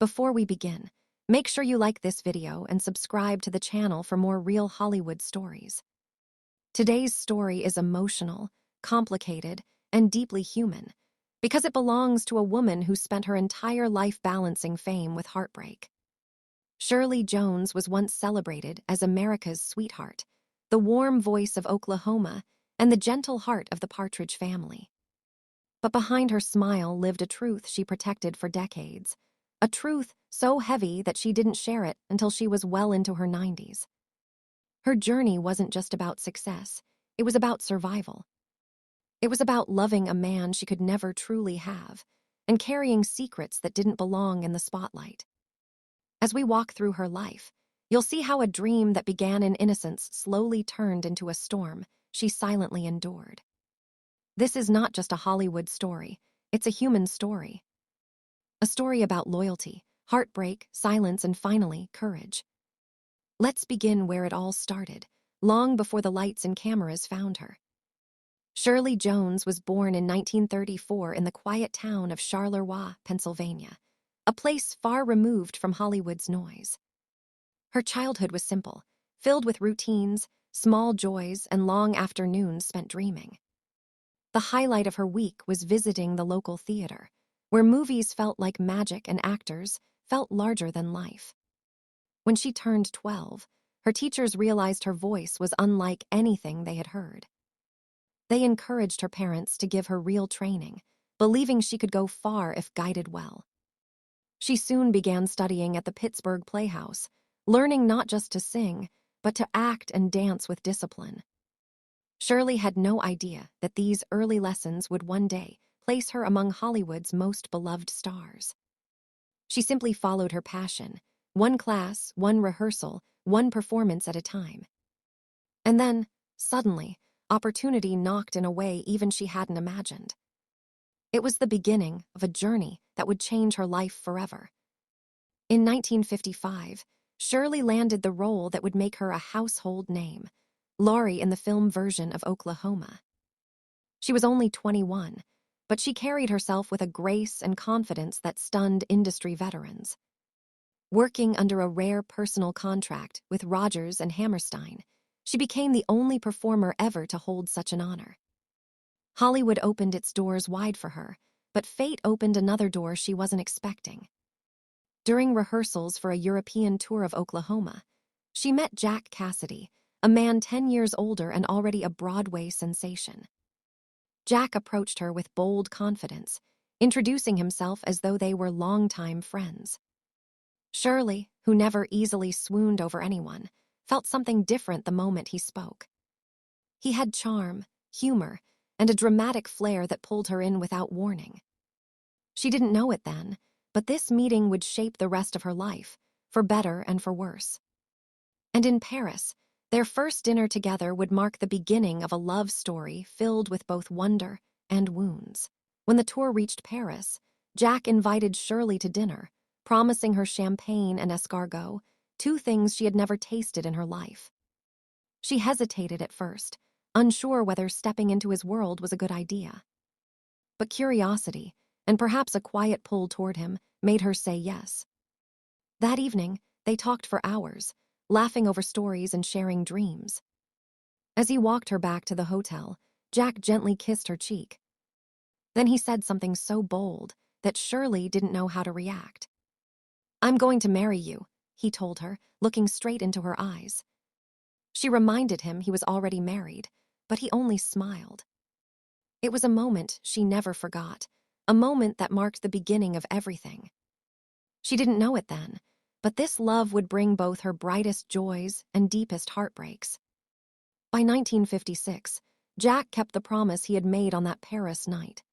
Before we begin, make sure you like this video and subscribe to the channel for more real Hollywood stories. Today's story is emotional, complicated, and deeply human because it belongs to a woman who spent her entire life balancing fame with heartbreak. Shirley Jones was once celebrated as America's sweetheart, the warm voice of Oklahoma, and the gentle heart of the Partridge family. But behind her smile lived a truth she protected for decades, a truth so heavy that she didn't share it until she was well into her 90s. Her journey wasn't just about success, it was about survival. It was about loving a man she could never truly have, and carrying secrets that didn't belong in the spotlight. As we walk through her life, you'll see how a dream that began in innocence slowly turned into a storm she silently endured. This is not just a Hollywood story, it's a human story. A story about loyalty, heartbreak, silence, and finally, courage. Let's begin where it all started, long before the lights and cameras found her. Shirley Jones was born in 1934 in the quiet town of Charleroi, Pennsylvania, a place far removed from Hollywood's noise. Her childhood was simple, filled with routines, small joys, and long afternoons spent dreaming. The highlight of her week was visiting the local theater, where movies felt like magic and actors felt larger than life. When she turned 12, her teachers realized her voice was unlike anything they had heard. They encouraged her parents to give her real training, believing she could go far if guided well. She soon began studying at the Pittsburgh Playhouse, learning not just to sing, but to act and dance with discipline. Shirley had no idea that these early lessons would one day place her among Hollywood's most beloved stars. She simply followed her passion, one class, one rehearsal, one performance at a time. And then, suddenly, opportunity knocked in a way even she hadn't imagined. It was the beginning of a journey that would change her life forever. In 1955, Shirley landed the role that would make her a household name, Laurie in the film version of Oklahoma. She was only 21, but she carried herself with a grace and confidence that stunned industry veterans. Working under a rare personal contract with Rodgers and Hammerstein, she became the only performer ever to hold such an honor. Hollywood opened its doors wide for her, but fate opened another door she wasn't expecting. During rehearsals for a European tour of Oklahoma, she met Jack Cassidy, a man 10 years older and already a Broadway sensation. Jack approached her with bold confidence, introducing himself as though they were longtime friends. Shirley, who never easily swooned over anyone, felt something different the moment he spoke. He had charm, humor, and a dramatic flair that pulled her in without warning. She didn't know it then, but this meeting would shape the rest of her life, for better and for worse. And in Paris, their first dinner together would mark the beginning of a love story filled with both wonder and wounds. When the tour reached Paris, Jack invited Shirley to dinner, promising her champagne and escargot, two things she had never tasted in her life. She hesitated at first, unsure whether stepping into his world was a good idea. But curiosity, and perhaps a quiet pull toward him, made her say yes. That evening, they talked for hours, laughing over stories and sharing dreams. As he walked her back to the hotel, Jack gently kissed her cheek. Then he said something so bold that Shirley didn't know how to react. "I'm going to marry you," he told her, looking straight into her eyes. She reminded him he was already married, but he only smiled. It was a moment she never forgot, a moment that marked the beginning of everything. She didn't know it then, but this love would bring both her brightest joys and deepest heartbreaks. By 1956, Jack kept the promise he had made on that Paris night.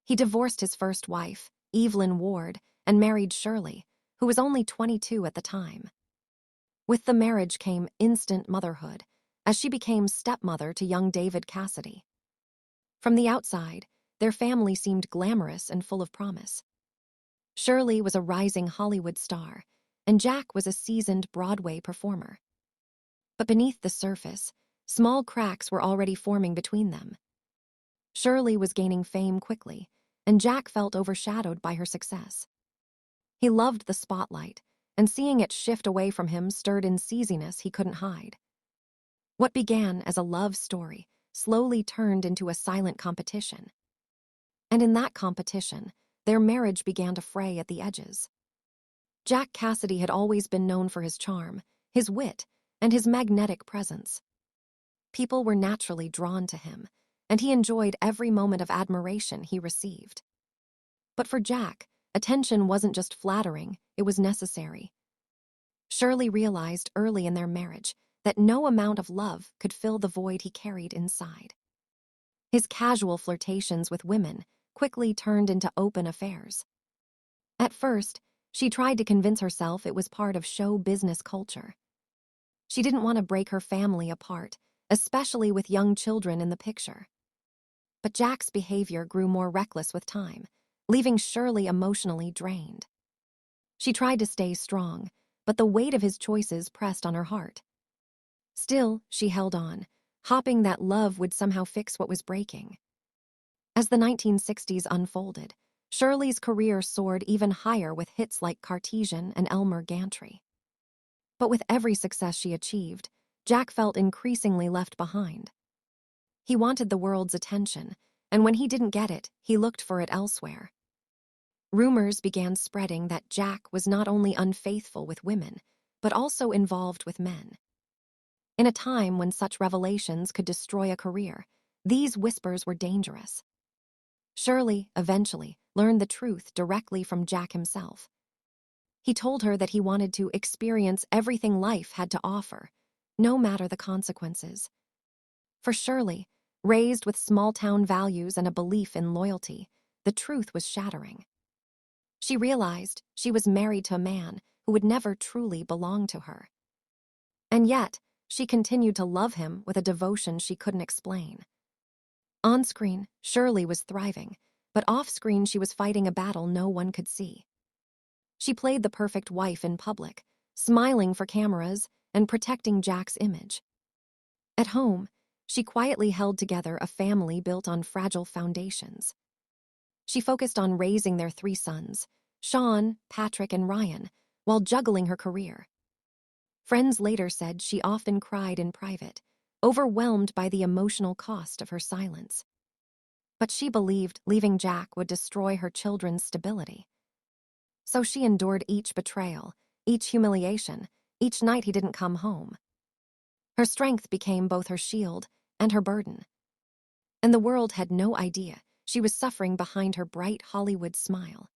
He divorced his first wife, Evelyn Ward, and married Shirley, who was only 22 at the time. With the marriage came instant motherhood, as she became stepmother to young David Cassidy. From the outside, their family seemed glamorous and full of promise. Shirley was a rising Hollywood star, and Jack was a seasoned Broadway performer. But beneath the surface, small cracks were already forming between them. Shirley was gaining fame quickly, and Jack felt overshadowed by her success. He loved the spotlight, and seeing it shift away from him stirred uneasiness he couldn't hide. What began as a love story slowly turned into a silent competition. And in that competition, their marriage began to fray at the edges. Jack Cassidy had always been known for his charm, his wit, and his magnetic presence. People were naturally drawn to him, and he enjoyed every moment of admiration he received. But for Jack, attention wasn't just flattering, it was necessary. Shirley realized early in their marriage that no amount of love could fill the void he carried inside. His casual flirtations with women quickly turned into open affairs. At first, she tried to convince herself it was part of show business culture. She didn't want to break her family apart, especially with young children in the picture. But Jack's behavior grew more reckless with time, leaving Shirley emotionally drained. She tried to stay strong, but the weight of his choices pressed on her heart. Still, she held on, hoping that love would somehow fix what was breaking. As the 1960s unfolded, Shirley's career soared even higher with hits like Cartesian and Elmer Gantry. But with every success she achieved, Jack felt increasingly left behind. He wanted the world's attention, and when he didn't get it, he looked for it elsewhere. Rumors began spreading that Jack was not only unfaithful with women, but also involved with men. In a time when such revelations could destroy a career, these whispers were dangerous. Shirley, eventually, learned the truth directly from Jack himself. He told her that he wanted to experience everything life had to offer, no matter the consequences. For Shirley, raised with small-town values and a belief in loyalty, the truth was shattering. She realized she was married to a man who would never truly belong to her. And yet, she continued to love him with a devotion she couldn't explain. On-screen, Shirley was thriving, but off-screen she was fighting a battle no one could see. She played the perfect wife in public, smiling for cameras and protecting Jack's image. At home, she quietly held together a family built on fragile foundations. She focused on raising their 3 sons, Sean, Patrick, and Ryan, while juggling her career. Friends later said she often cried in private, overwhelmed by the emotional cost of her silence. But she believed leaving Jack would destroy her children's stability. So she endured each betrayal, each humiliation, each night he didn't come home. Her strength became both her shield and her burden. And the world had no idea she was suffering behind her bright Hollywood smile.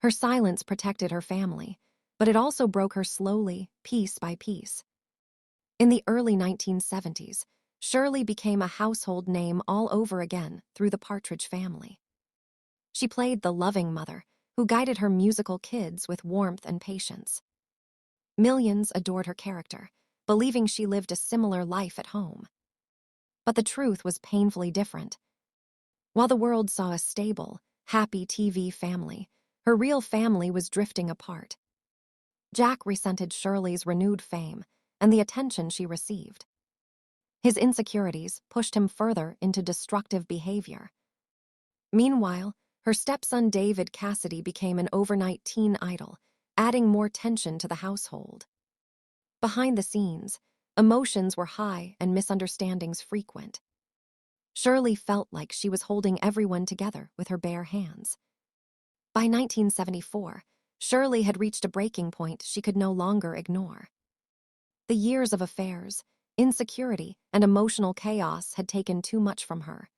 Her silence protected her family, but it also broke her slowly, piece by piece. In the early 1970s, Shirley became a household name all over again through the Partridge Family. She played the loving mother who guided her musical kids with warmth and patience. Millions adored her character, believing she lived a similar life at home. But the truth was painfully different. While the world saw a stable, happy TV family, her real family was drifting apart. Jack resented Shirley's renewed fame and the attention she received. His insecurities pushed him further into destructive behavior. Meanwhile, her stepson David Cassidy became an overnight teen idol, adding more tension to the household. Behind the scenes, emotions were high and misunderstandings frequent. Shirley felt like she was holding everyone together with her bare hands. By 1974, Shirley had reached a breaking point she could no longer ignore. The years of affairs, insecurity, and emotional chaos had taken too much from her.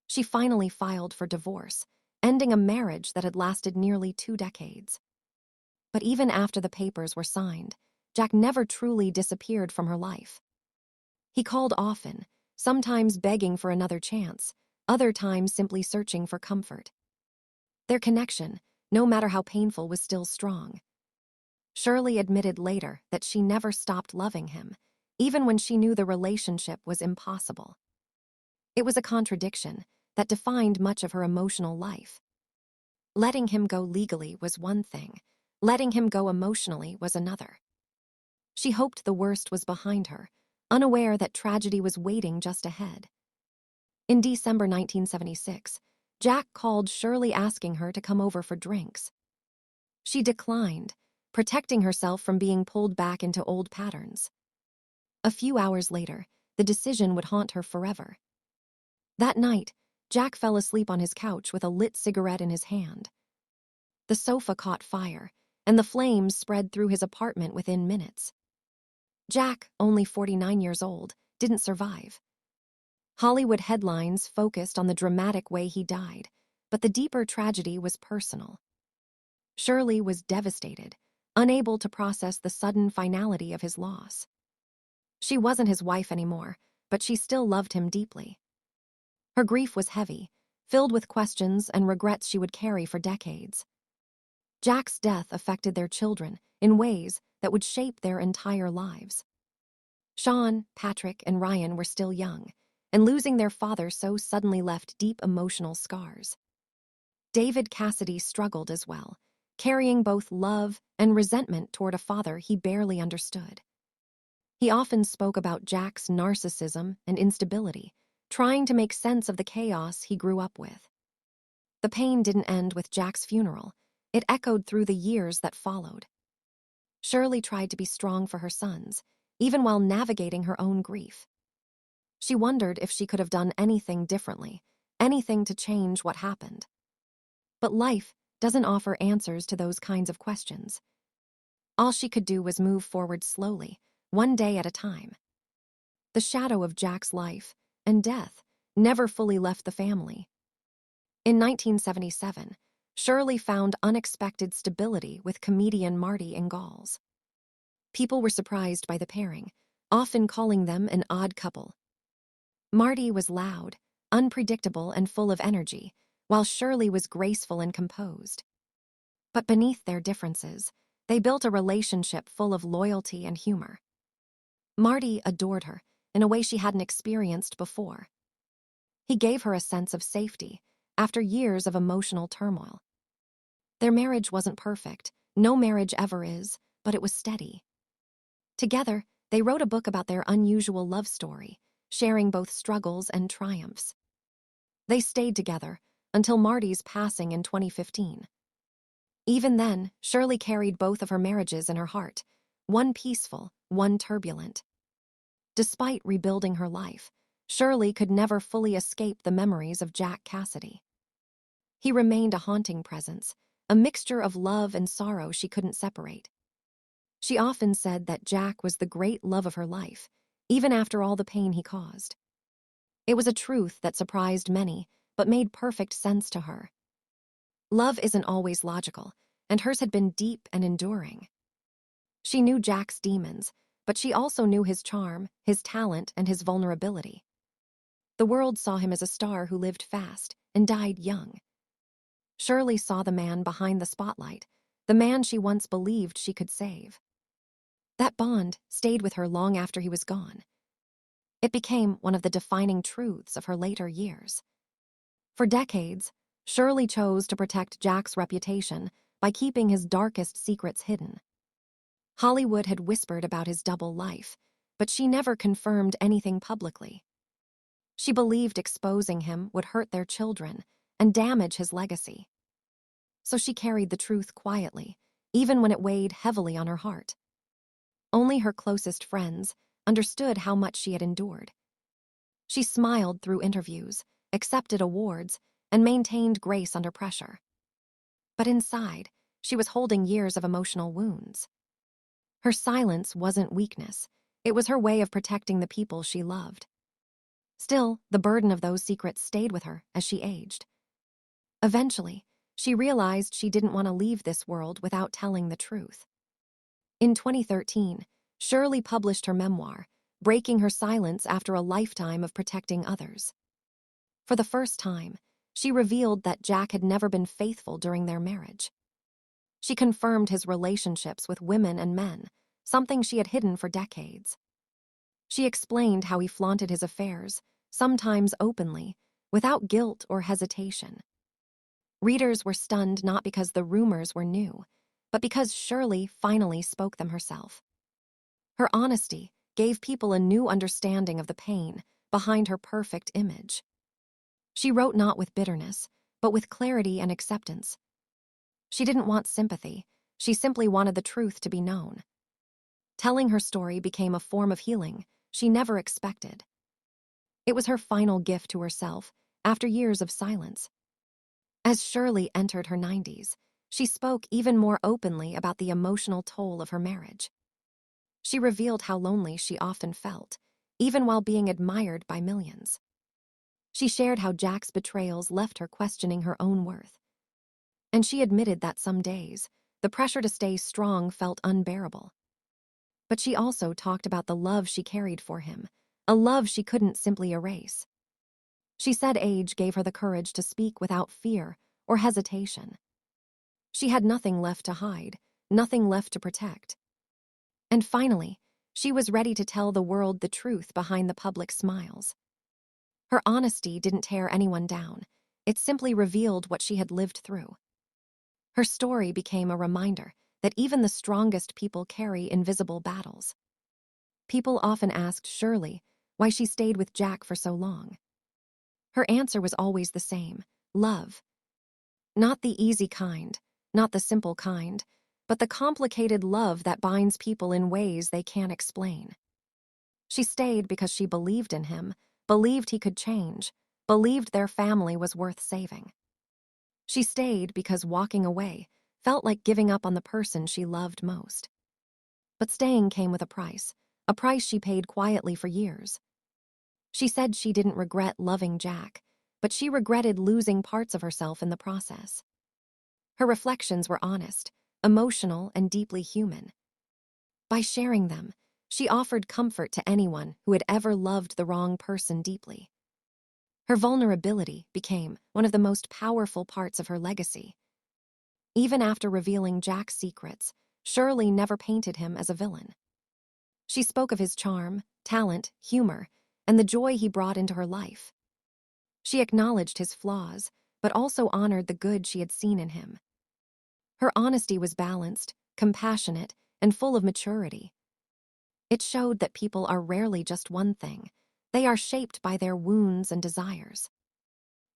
She finally filed for divorce, ending a marriage that had lasted nearly 2 decades. But even after the papers were signed, Jack never truly disappeared from her life. He called often, sometimes begging for another chance, other times simply searching for comfort. Their connection, no matter how painful, was still strong. Shirley admitted later that she never stopped loving him, even when she knew the relationship was impossible. It was a contradiction that defined much of her emotional life. Letting him go legally was one thing, letting him go emotionally was another. She hoped the worst was behind her, unaware that tragedy was waiting just ahead. In December 1976, Jack called Shirley asking her to come over for drinks. She declined, protecting herself from being pulled back into old patterns. A few hours later, the decision would haunt her forever. That night, Jack fell asleep on his couch with a lit cigarette in his hand. The sofa caught fire, and the flames spread through his apartment within minutes. Jack, only 49 years old, didn't survive. Hollywood headlines focused on the dramatic way he died, but the deeper tragedy was personal. Shirley was devastated, unable to process the sudden finality of his loss. She wasn't his wife anymore, but she still loved him deeply. Her grief was heavy, filled with questions and regrets she would carry for decades. Jack's death affected their children in ways that would shape their entire lives. Sean, Patrick, and Ryan were still young, and losing their father so suddenly left deep emotional scars. David Cassidy struggled as well, carrying both love and resentment toward a father he barely understood. He often spoke about Jack's narcissism and instability, trying to make sense of the chaos he grew up with. The pain didn't end with Jack's funeral. It echoed through the years that followed. Shirley tried to be strong for her sons, even while navigating her own grief. She wondered if she could have done anything differently, anything to change what happened. But life doesn't offer answers to those kinds of questions. All she could do was move forward slowly, one day at a time. The shadow of Jack's life and death never fully left the family. In 1977, Shirley found unexpected stability with comedian Marty Ingalls. People were surprised by the pairing, often calling them an odd couple. Marty was loud, unpredictable, and full of energy, while Shirley was graceful and composed. But beneath their differences, they built a relationship full of loyalty and humor. Marty adored her in a way she hadn't experienced before. He gave her a sense of safety after years of emotional turmoil. Their marriage wasn't perfect, no marriage ever is, but it was steady. Together, they wrote a book about their unusual love story, sharing both struggles and triumphs. They stayed together until Marty's passing in 2015. Even then, Shirley carried both of her marriages in her heart, one peaceful, one turbulent. Despite rebuilding her life, Shirley could never fully escape the memories of Jack Cassidy. He remained a haunting presence, a mixture of love and sorrow she couldn't separate. She often said that Jack was the great love of her life, even after all the pain he caused. It was a truth that surprised many, but made perfect sense to her. Love isn't always logical, and hers had been deep and enduring. She knew Jack's demons, but she also knew his charm, his talent, and his vulnerability. The world saw him as a star who lived fast and died young. Shirley saw the man behind the spotlight, the man she once believed she could save. That bond stayed with her long after he was gone. It became one of the defining truths of her later years. For decades, Shirley chose to protect Jack's reputation by keeping his darkest secrets hidden. Hollywood had whispered about his double life, but she never confirmed anything publicly. She believed exposing him would hurt their children and damage his legacy. So she carried the truth quietly, even when it weighed heavily on her heart. Only her closest friends understood how much she had endured. She smiled through interviews, accepted awards, and maintained grace under pressure. But inside, she was holding years of emotional wounds. Her silence wasn't weakness. It was her way of protecting the people she loved. Still, the burden of those secrets stayed with her as she aged. Eventually, she realized she didn't want to leave this world without telling the truth. In 2013, Shirley published her memoir, breaking her silence after a lifetime of protecting others. For the first time, she revealed that Jack had never been faithful during their marriage. She confirmed his relationships with women and men, something she had hidden for decades. She explained how he flaunted his affairs, sometimes openly, without guilt or hesitation. Readers were stunned not because the rumors were new, but because Shirley finally spoke them herself. Her honesty gave people a new understanding of the pain behind her perfect image. She wrote not with bitterness, but with clarity and acceptance. She didn't want sympathy. She simply wanted the truth to be known. Telling her story became a form of healing she never expected. It was her final gift to herself after years of silence. As Shirley entered her 90s, she spoke even more openly about the emotional toll of her marriage. She revealed how lonely she often felt, even while being admired by millions. She shared how Jack's betrayals left her questioning her own worth. And she admitted that some days, the pressure to stay strong felt unbearable. But she also talked about the love she carried for him, a love she couldn't simply erase. She said age gave her the courage to speak without fear or hesitation. She had nothing left to hide, nothing left to protect. And finally, she was ready to tell the world the truth behind the public smiles. Her honesty didn't tear anyone down. It simply revealed what she had lived through. Her story became a reminder that even the strongest people carry invisible battles. People often asked Shirley why she stayed with Jack for so long. Her answer was always the same: love. Not the easy kind, not the simple kind, but the complicated love that binds people in ways they can't explain. She stayed because she believed in him, believed he could change, believed their family was worth saving. She stayed because walking away felt like giving up on the person she loved most. But staying came with a price she paid quietly for years. She said she didn't regret loving Jack, but she regretted losing parts of herself in the process. Her reflections were honest, emotional, and deeply human. By sharing them, she offered comfort to anyone who had ever loved the wrong person deeply. Her vulnerability became one of the most powerful parts of her legacy. Even after revealing Jack's secrets, Shirley never painted him as a villain. She spoke of his charm, talent, humor, and the joy he brought into her life. She acknowledged his flaws, but also honored the good she had seen in him. Her honesty was balanced, compassionate, and full of maturity. It showed that people are rarely just one thing. They are shaped by their wounds and desires.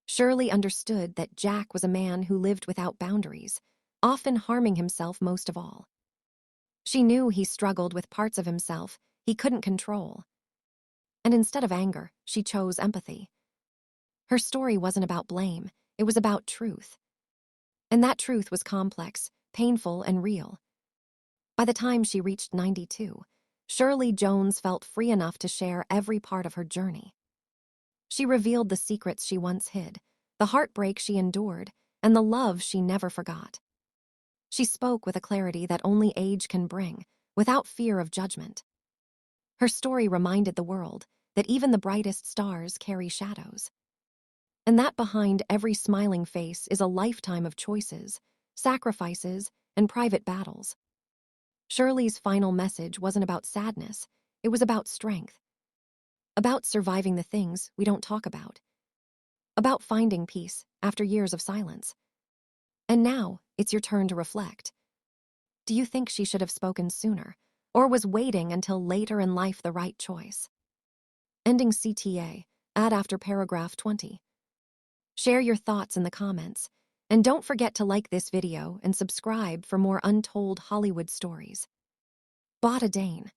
Shirley understood that Jack was a man who lived without boundaries, often harming himself most of all. She knew he struggled with parts of himself he couldn't control. And instead of anger, she chose empathy. Her story wasn't about blame, it was about truth. And that truth was complex, painful, and real. By the time she reached 92, Shirley Jones felt free enough to share every part of her journey. She revealed the secrets she once hid, the heartbreak she endured, and the love she never forgot. She spoke with a clarity that only age can bring, without fear of judgment. Her story reminded the world that even the brightest stars carry shadows. And that behind every smiling face is a lifetime of choices, sacrifices, and private battles. Shirley's final message wasn't about sadness, it was about strength. About surviving the things we don't talk about. About finding peace after years of silence. And now, it's your turn to reflect. Do you think she should have spoken sooner, or was waiting until later in life the right choice? Ending CTA, add after paragraph 20. Share your thoughts in the comments, and don't forget to like this video and subscribe for more untold Hollywood stories. Bada Dane.